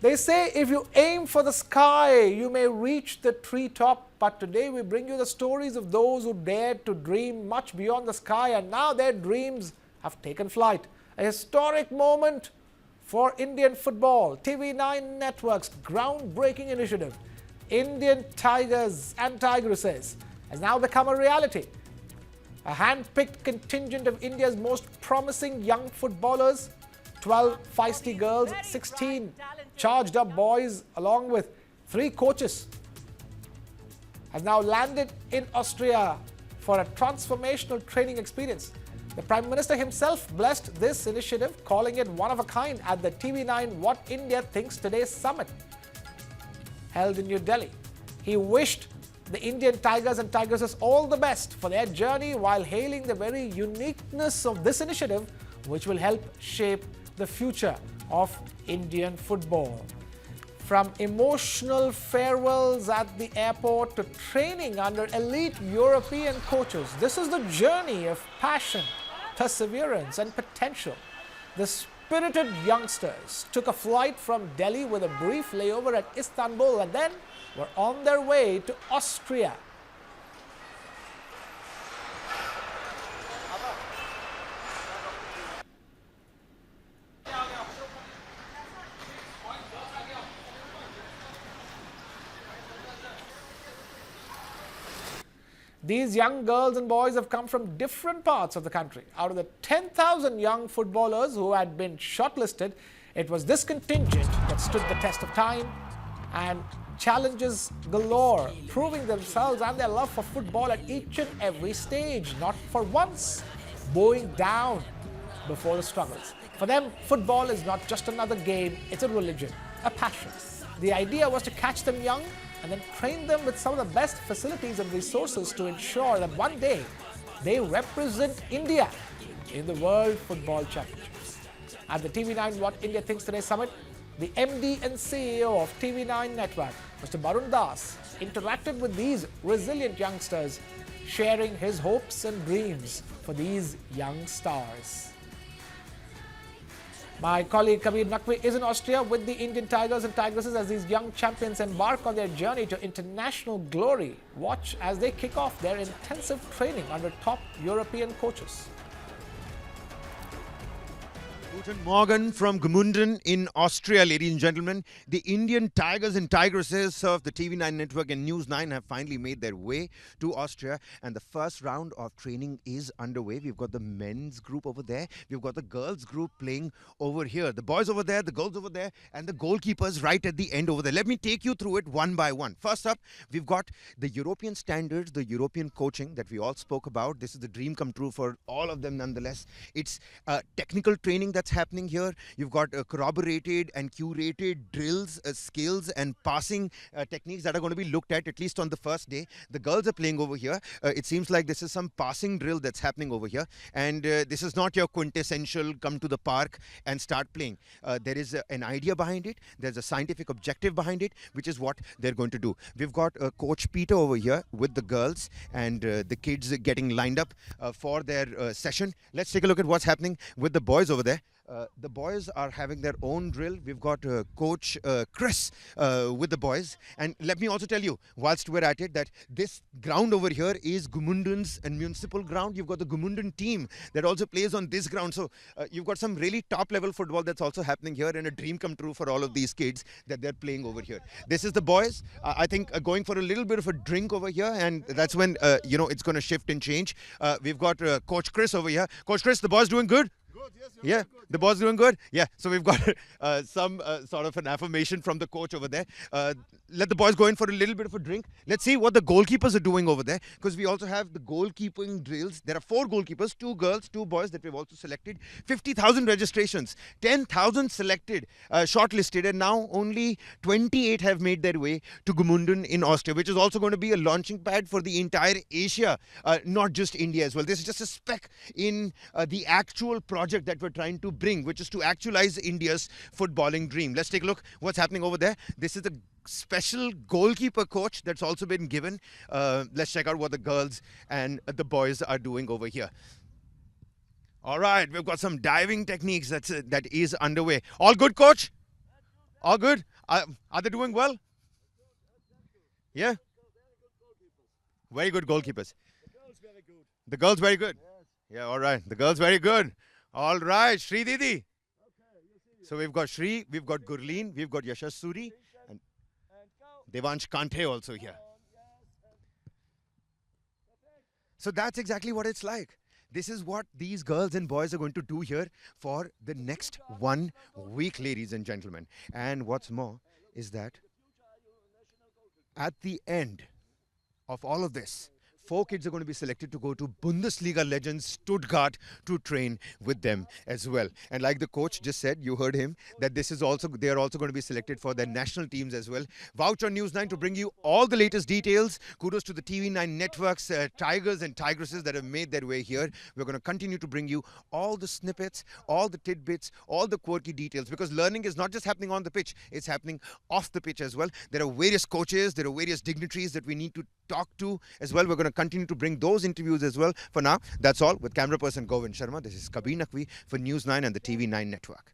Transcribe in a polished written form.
They say if you aim for the sky, you may reach the treetop. But today we bring you the stories of those who dared to dream much beyond the sky, and now their dreams have taken flight. A historic moment for Indian football. TV9 Network's groundbreaking initiative, Indian Tigers and Tigresses, has now become a reality. A hand-picked contingent of India's most promising young footballers, 12 feisty girls, 16 charged up boys, along with 3 coaches, has now landed in Austria for a transformational training experience. The Prime Minister himself blessed this initiative, calling it one of a kind at the TV9 What India Thinks Today summit held in New Delhi. He wished the Indian Tigers and Tigresses all the best for their journey, while hailing the very uniqueness of this initiative, which will help shape the future of Indian football. From emotional farewells at the airport to training under elite European coaches, this is the journey of passion, perseverance and potential. The spirited youngsters took a flight from Delhi with a brief layover at Istanbul and then were on their way to Austria. These young girls and boys have come from different parts of the country. Out of the 10,000 young footballers who had been shortlisted, it was this contingent that stood the test of time and challenges galore, proving themselves and their love for football at each and every stage, not for once bowing down before the struggles. For them, football is not just another game, it's a religion, a passion. The idea was to catch them young and then train them with some of the best facilities and resources to ensure that one day they represent India in the World Football Championships. At the TV9 What India Thinks Today summit, the MD and CEO of TV9 Network, Mr. Barun Das, interacted with these resilient youngsters, sharing his hopes and dreams for these young stars. My colleague Kabir Naqvi is in Austria with the Indian Tigers and Tigresses as these young champions embark on their journey to international glory. Watch as they kick off their intensive training under top European coaches. Guten Morgen from Gmunden in Austria, ladies and gentlemen. The Indian Tigers and Tigresses of the TV9 network and News9 have finally made their way to Austria, and the first round of training is underway. We've got the men's group over there. We've got the girls group playing over here. The boys over there, the girls over there, and the goalkeepers right at the end over there. Let me take you through it one by one. First up, we've got the European standards, the European coaching that we all spoke about. This is the dream come true for all of them nonetheless. It's technical training that's happening here. You've got corroborated and curated drills, skills and passing techniques that are going to be looked at least on the first day. The girls are playing over here. It seems like this is some passing drill that's happening over here, and this is not your quintessential come to the park and start playing. There is an idea behind it. There's a scientific objective behind it, which is what they're going to do. We've got Coach Peter over here with the girls and the kids getting lined up for their session. Let's take a look at what's happening with the boys over there. The boys are having their own drill. We've got Coach Chris with the boys. And let me also tell you, whilst we're at it, that this ground over here is Gmunden's and municipal ground. You've got the Gmunden team that also plays on this ground. So you've got some really top level football that's also happening here, and a dream come true for all of these kids that they're playing over here. This is the boys, I think, going for a little bit of a drink over here, and that's when, it's going to shift and change. We've got Coach Chris over here. Coach Chris, the boys doing good? Yeah, the boss doing good. Yeah, so we've got some sort of an affirmation from the coach over there. Let the boys go in for a little bit of a drink. Let's see what the goalkeepers are doing over there, because we also have the goalkeeping drills. There are 4 goalkeepers, 2 girls, 2 boys that we've also selected. 50,000 registrations, 10,000 selected, shortlisted, and now only 28 have made their way to Gmunden in Austria, which is also going to be a launching pad for the entire Asia, not just India as well. This is just a speck in the actual project that we're trying to bring, which is to actualize India's footballing dream. Let's take a look what's happening over there. This is the special goalkeeper coach that's also been given. Let's check out what the girls and the boys are doing over here. All right, we've got some diving techniques that is underway. All good, coach? All good? Are they doing well? Yeah? Very good goalkeepers. The girls very good. Yeah, all right. The girls very good. All right, Shri Didi. So we've got Shri, we've got Gurleen, we've got Yashasuri, and Devansh Kante also here. So that's exactly what it's like. This is what these girls and boys are going to do here for the next 1 week, ladies and gentlemen. And what's more is that at the end of all of this, 4 kids are going to be selected to go to Bundesliga legends Stuttgart to train with them as well. And like the coach just said, you heard him, that this is also, they are also going to be selected for their national teams as well. Vouch on News9 to bring you all the latest details. Kudos to the TV9 networks, Tigers and Tigresses that have made their way here. We're going to continue to bring you all the snippets, all the tidbits, all the quirky details, because learning is not just happening on the pitch, it's happening off the pitch as well. There are various coaches, there are various dignitaries that we need to talk to as well. We're going to continue to bring those interviews as well. For now, that's all. With camera person Govin Sharma, this is Kabir Naqvi for News9 and the TV9 network.